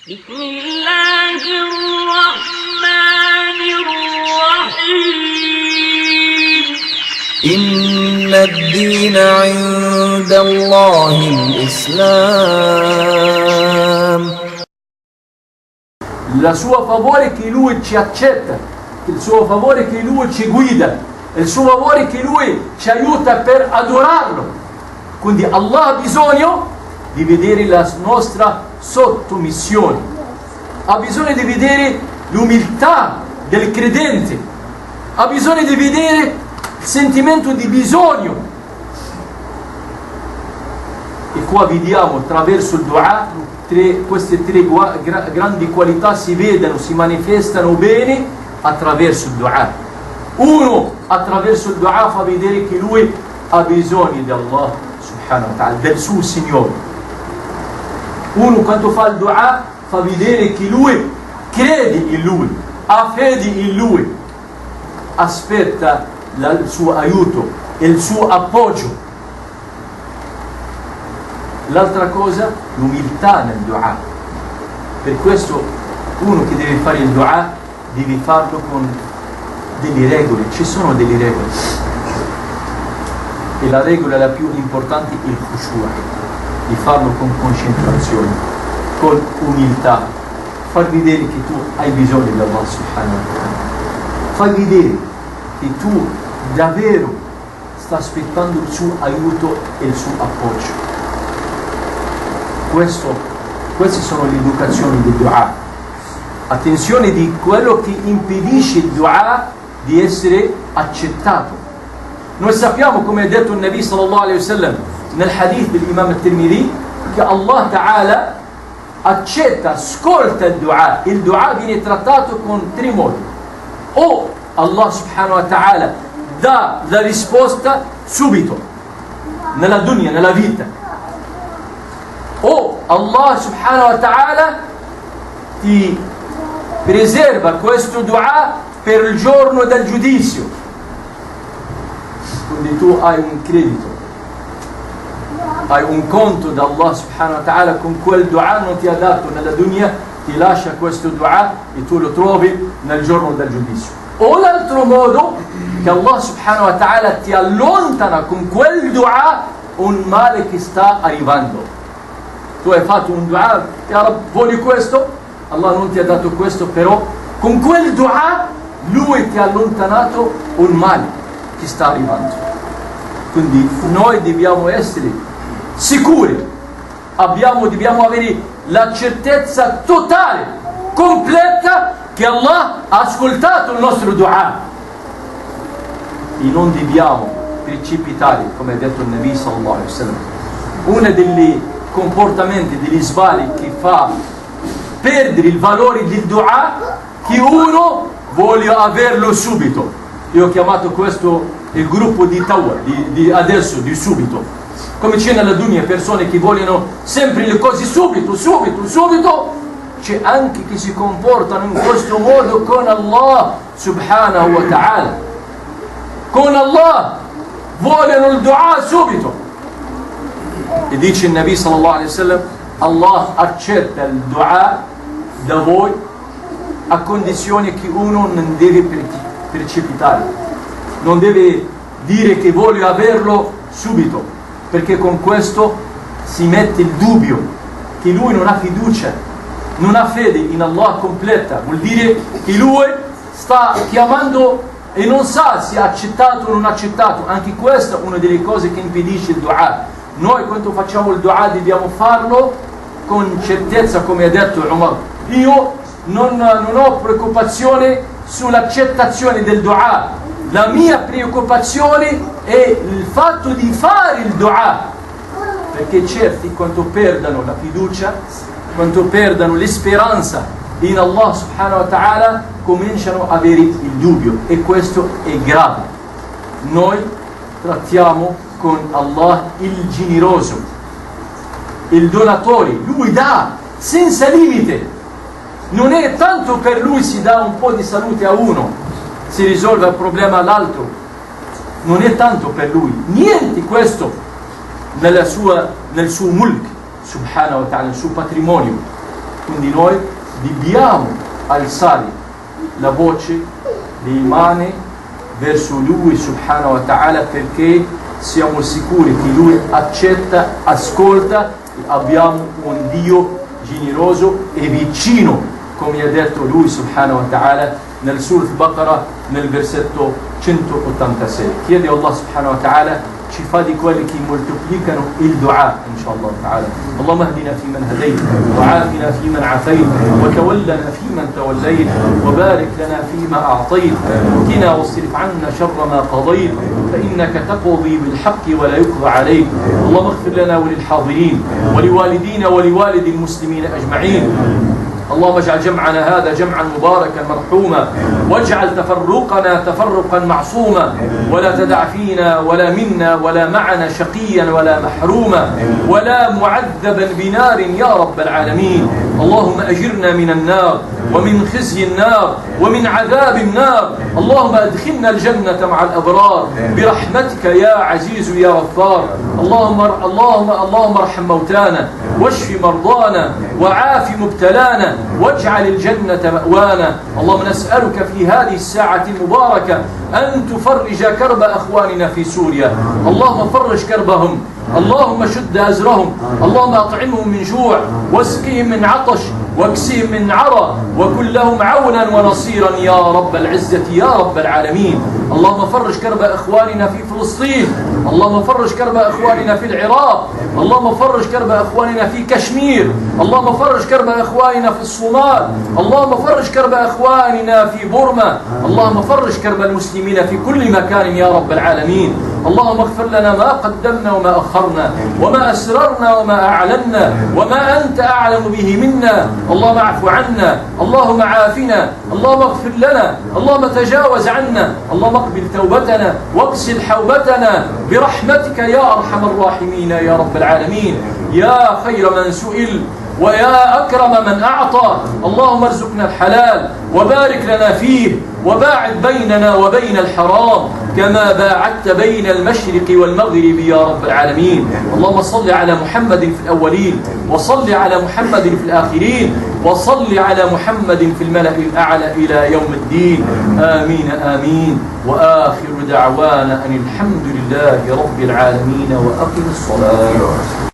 بسم الله الرحمن الرحيم إن الدين عند الله الإسلام. Il suo favore è che Lui ci accetta, il suo favore è che Lui ci guida, il suo favore è che Lui ci aiuta per adorarlo. Quindi Allah ha bisogno di vedere la nostra sottomissione, ha bisogno di vedere l'umiltà del credente, ha bisogno di vedere il sentimento di bisogno. E qua vediamo attraverso il dua queste tre grandi qualità si vedono, si manifestano bene attraverso il dua. Uno, attraverso il dua fa vedere che lui ha bisogno di Allah subhanahu wa ta'ala, del suo Signore. Uno quando fa il dua fa vedere che lui crede in lui, ha fede in lui, aspetta il suo aiuto e il suo appoggio. L'altra cosa, l'umiltà nel dua. Per questo uno che deve fare il dua deve farlo con delle regole, ci sono delle regole. E la regola la più importante è il khushu', di farlo con concentrazione, con umiltà, far vedere che tu hai bisogno di Allah subhanahu wa ta'ala, far vedere che tu davvero stai aspettando il suo aiuto e il suo appoggio. Queste sono le educazioni del dua. Attenzione di quello che impedisce il dua di essere accettato. Noi sappiamo, come ha detto il Nabi sallallahu alaihi wasallam nel hadith dell'imam al-Tirmidhi, che Allah Ta'ala accetta, ascolta il dua. Il dua viene trattato con tre modi. O Allah subhanahu wa ta'ala dà la risposta subito, nella dunya, nella vita. O Allah subhanahu wa ta'ala ti preserva questo dua per il giorno del giudizio. Quindi tu hai un credito, hai un conto da Allah subhanahu wa ta'ala, con quel dua non ti ha dato nella dunya, ti lascia questo dua e tu lo trovi nel giorno del giudizio. O l'altro modo, che Allah subhanahu wa ta'ala ti allontana con quel dua un male che sta arrivando. Tu hai fatto un dua, Ya Rab, voglio questo, Allah non ti ha dato questo, però con quel dua Lui ti ha allontanato un male che sta arrivando. Quindi noi dobbiamo essere sicuri, dobbiamo avere la certezza totale, completa, che Allah ha ascoltato il nostro dua. E non dobbiamo precipitare, come ha detto il Nabi sallallahu alaihi wasallam. Una delle comportamenti, degli sbagli che fa perdere il valore del dua, che uno vuole averlo subito. Io ho chiamato questo il gruppo di Tawa, di adesso, di subito. Come c'è nella dunya persone che vogliono sempre le cose subito, c'è anche chi si comportano in questo modo con Allah subhanahu wa ta'ala. Con Allah vogliono il dua subito. E dice il Nabi sallallahu alaihi wasallam, Allah accetta il dua da voi a condizione che uno non deve precipitare, non deve dire che voglio averlo subito, perché con questo si mette il dubbio che lui non ha fiducia, non ha fede in Allah completa. Vuol dire che lui sta chiamando e non sa se ha accettato o non ha accettato. Anche questa è una delle cose che impedisce il dua. Noi quando facciamo il dua dobbiamo farlo con certezza, come ha detto Umar. Io non ho preoccupazione sull'accettazione del dua, la mia preoccupazione è il fatto di fare il dua, perché certi quando perdono la fiducia, quando perdono l'esperanza in Allah subhanahu wa ta'ala, cominciano a avere il dubbio, e questo è grave. Noi trattiamo con Allah il generoso, il donatore. Lui dà senza limite, non è tanto per lui si dà un po' di salute a uno, si risolve il problema all'altro, non è tanto per lui, niente questo nel suo mulk subhanahu wa ta'ala, nel suo patrimonio. Quindi noi dobbiamo alzare la voce di imane verso Lui subhanahu wa ta'ala, perché siamo sicuri che Lui accetta, ascolta e abbiamo un Dio generoso e vicino, come ha detto Lui subhanahu wa ta'ala nel Surat Baqarah nel versetto 186. Chiede a Allah subhanahu wa ta'ala ci fa di quelli che moltiplicano il dua إن شاء الله تعالى. اللهم اهدنا فيمن هديت وعافنا فيمن عافيت وتولنا فيمن توليت وبارك لنا فيما أعطيت وقنا واصرف عنا شر ما قضيت فإنك تقضي بالحق ولا يقضى عليك. اللهم اغفر لنا وللحاضرين ولوالدينا ولوالد المسلمين أجمعين. اللهم اجعل جمعنا هذا جمعا مباركا مرحوما واجعل تفرقنا تفرقا معصوما ولا تدع فينا ولا منا ولا معنا شقيا ولا محروما ولا معذبا بنار يا رب العالمين. اللهم أجرنا من النار ومن خزي النار ومن عذاب النار. اللهم أدخلنا الجنة مع الأبرار برحمتك يا عزيز يا غفار. اللهم ارحم موتانا واشف مرضانا وعاف مبتلانا واجعل الجنة مأوانا. اللهم نسألك في هذه الساعة المباركة أن تفرج كرب أخواننا في سوريا. اللهم فرج كربهم، اللهم شد أزرهم، اللهم أطعمهم من جوع واسقهم من عطش واكسهم من عرى وكن لهم عونا ونصيرا يا رب العزة يا رب العالمين. اللهم فرج كرب إخواننا في فلسطين، اللهم فرج كرب إخواننا في العراق، اللهم فرج كرب إخواننا في كشمير، اللهم فرج كرب إخواننا في الصومال، اللهم فرج كرب إخواننا في بورما، اللهم فرج كرب المسلمين في كل مكان يا رب العالمين. اللهم اغفر لنا ما قدمنا وما أخرنا وما أسررنا وما أعلنا وما أنت أعلم به منا. اللهم اعف عنا، اللهم عافنا، اللهم اغفر لنا، اللهم تجاوز عنا، اللهم اقبل توبتنا واغسل حوبتنا برحمتك يا أرحم الراحمين يا رب العالمين. يا خير من سئل ويا أكرم من أعطى. اللهم ارزقنا الحلال وبارك لنا فيه وباعد بيننا وبين الحرام كما باعدت بين المشرق والمغرب يا رب العالمين. اللهم صل على محمد في الأولين وصل على محمد في الآخرين وصل على محمد في الملأ الأعلى إلى يوم الدين. آمين آمين. وآخر دعوانا أن الحمد لله رب العالمين وأقم الصلاة.